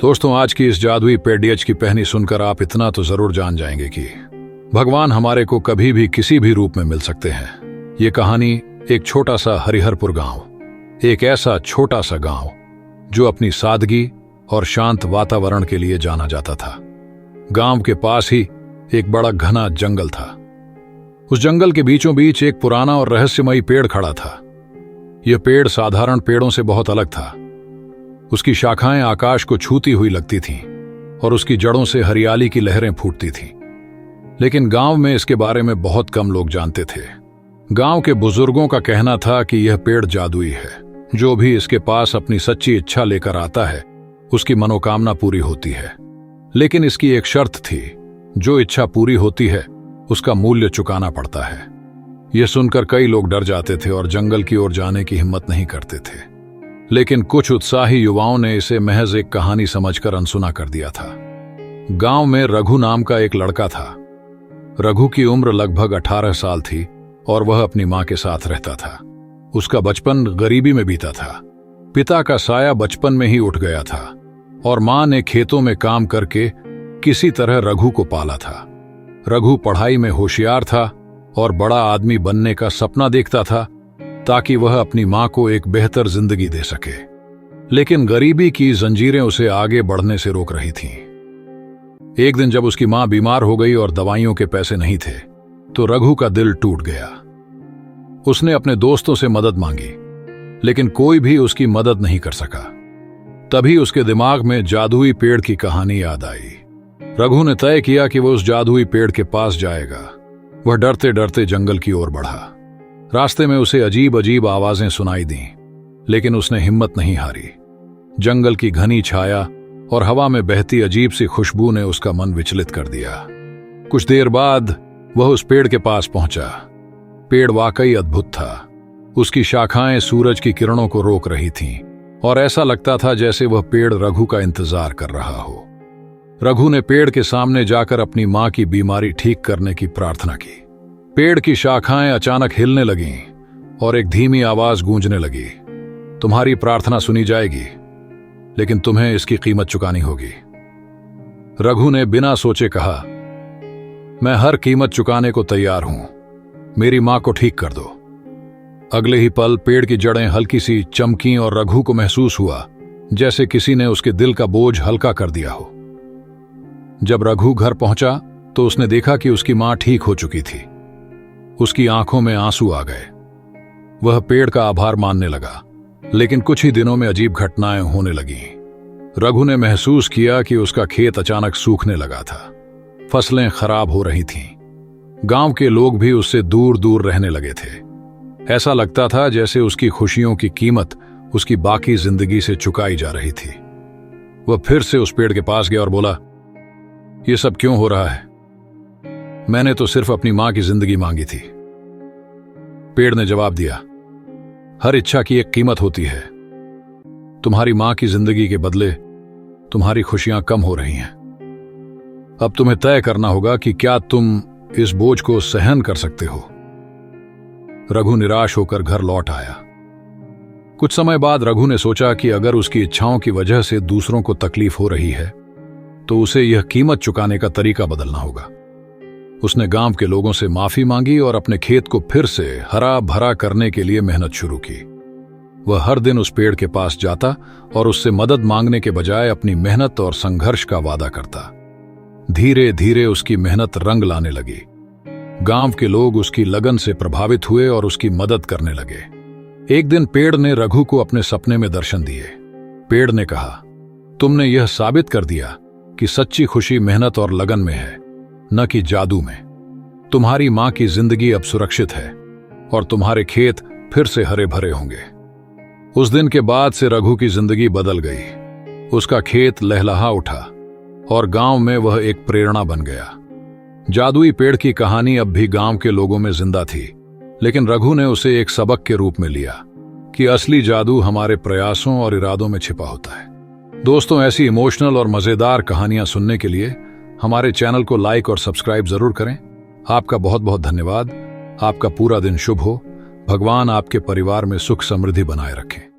दोस्तों, आज की इस जादुई पेडियच की कहानी सुनकर आप इतना तो जरूर जान जाएंगे कि भगवान हमारे को कभी भी किसी भी रूप में मिल सकते हैं। ये कहानी एक छोटा सा हरिहरपुर गांव, एक ऐसा छोटा सा गांव जो अपनी सादगी और शांत वातावरण के लिए जाना जाता था। गांव के पास ही एक बड़ा घना जंगल था। उस जंगल के बीचों बीच एक पुराना और रहस्यमयी पेड़ खड़ा था। यह पेड़ साधारण पेड़ों से बहुत अलग था। उसकी शाखाएं आकाश को छूती हुई लगती थीं और उसकी जड़ों से हरियाली की लहरें फूटती थीं। लेकिन गांव में इसके बारे में बहुत कम लोग जानते थे। गांव के बुजुर्गों का कहना था कि यह पेड़ जादुई है। जो भी इसके पास अपनी सच्ची इच्छा लेकर आता है, उसकी मनोकामना पूरी होती है। लेकिन इसकी एक शर्त थी, जो इच्छा पूरी होती है उसका मूल्य चुकाना पड़ता है। यह सुनकर कई लोग डर जाते थे और जंगल की ओर जाने की हिम्मत नहीं करते थे। लेकिन कुछ उत्साही युवाओं ने इसे महज एक कहानी समझकर अनसुना कर दिया था। गांव में रघु नाम का एक लड़का था। रघु की उम्र लगभग 18 साल थी और वह अपनी मां के साथ रहता था। उसका बचपन गरीबी में बीता था। पिता का साया बचपन में ही उठ गया था और मां ने खेतों में काम करके किसी तरह रघु को पाला था। रघु पढ़ाई में होशियार था और बड़ा आदमी बनने का सपना देखता था ताकि वह अपनी मां को एक बेहतर जिंदगी दे सके। लेकिन गरीबी की जंजीरें उसे आगे बढ़ने से रोक रही थीं। एक दिन जब उसकी मां बीमार हो गई और दवाइयों के पैसे नहीं थे, तो रघु का दिल टूट गया। उसने अपने दोस्तों से मदद मांगी, लेकिन कोई भी उसकी मदद नहीं कर सका। तभी उसके दिमाग में जादुई पेड़ की कहानी याद आई। रघु ने तय किया कि वह उस जादुई पेड़ के पास जाएगा। वह डरते डरते जंगल की ओर बढ़ा। रास्ते में उसे अजीब अजीब आवाजें सुनाई दीं, लेकिन उसने हिम्मत नहीं हारी। जंगल की घनी छाया और हवा में बहती अजीब सी खुशबू ने उसका मन विचलित कर दिया। कुछ देर बाद वह उस पेड़ के पास पहुंचा। पेड़ वाकई अद्भुत था। उसकी शाखाएं सूरज की किरणों को रोक रही थीं और ऐसा लगता था जैसे वह पेड़ रघु का इंतजार कर रहा हो। रघु ने पेड़ के सामने जाकर अपनी मां की बीमारी ठीक करने की प्रार्थना की। पेड़ की शाखाएं अचानक हिलने लगीं और एक धीमी आवाज गूंजने लगी, तुम्हारी प्रार्थना सुनी जाएगी, लेकिन तुम्हें इसकी कीमत चुकानी होगी। रघु ने बिना सोचे कहा, मैं हर कीमत चुकाने को तैयार हूं, मेरी मां को ठीक कर दो। अगले ही पल पेड़ की जड़ें हल्की सी चमकीं और रघु को महसूस हुआ जैसे किसी ने उसके दिल का बोझ हल्का कर दिया हो। जब रघु घर पहुंचा तो उसने देखा कि उसकी मां ठीक हो चुकी थी। उसकी आंखों में आंसू आ गए। वह पेड़ का आभार मानने लगा, लेकिन कुछ ही दिनों में अजीब घटनाएं होने लगीं। रघु ने महसूस किया कि उसका खेत अचानक सूखने लगा था। फसलें खराब हो रही थीं। गांव के लोग भी उससे दूर दूर रहने लगे थे। ऐसा लगता था जैसे उसकी खुशियों की कीमत उसकी बाकी जिंदगी से चुकाई जा रही थी। वह फिर से उस पेड़ के पास गया और बोला, यह सब क्यों हो रहा है? मैंने तो सिर्फ अपनी मां की जिंदगी मांगी थी। पेड़ ने जवाब दिया, हर इच्छा की एक कीमत होती है। तुम्हारी मां की जिंदगी के बदले तुम्हारी खुशियां कम हो रही हैं। अब तुम्हें तय करना होगा कि क्या तुम इस बोझ को सहन कर सकते हो। रघु निराश होकर घर लौट आया। कुछ समय बाद रघु ने सोचा कि अगर उसकी इच्छाओं की वजह से दूसरों को तकलीफ हो रही है, तो उसे यह कीमत चुकाने का तरीका बदलना होगा। उसने गांव के लोगों से माफी मांगी और अपने खेत को फिर से हरा भरा करने के लिए मेहनत शुरू की। वह हर दिन उस पेड़ के पास जाता और उससे मदद मांगने के बजाय अपनी मेहनत और संघर्ष का वादा करता। धीरे धीरे उसकी मेहनत रंग लाने लगी। गांव के लोग उसकी लगन से प्रभावित हुए और उसकी मदद करने लगे। एक दिन पेड़ ने रघु को अपने सपने में दर्शन दिए। पेड़ ने कहा, तुमने यह साबित कर दिया कि सच्ची खुशी मेहनत और लगन में है, न कि जादू में। तुम्हारी मां की जिंदगी अब सुरक्षित है और तुम्हारे खेत फिर से हरे भरे होंगे। उस दिन के बाद से रघु की जिंदगी बदल गई। उसका खेत लहलहा उठा और गांव में वह एक प्रेरणा बन गया। जादुई पेड़ की कहानी अब भी गांव के लोगों में जिंदा थी, लेकिन रघु ने उसे एक सबक के रूप में लिया कि असली जादू हमारे प्रयासों और इरादों में छिपा होता है। दोस्तों, ऐसी इमोशनल और मजेदार कहानियां सुनने के लिए हमारे चैनल को लाइक और सब्सक्राइब जरूर करें। आपका बहुत बहुत धन्यवाद। आपका पूरा दिन शुभ हो। भगवान आपके परिवार में सुख समृद्धि बनाए रखें।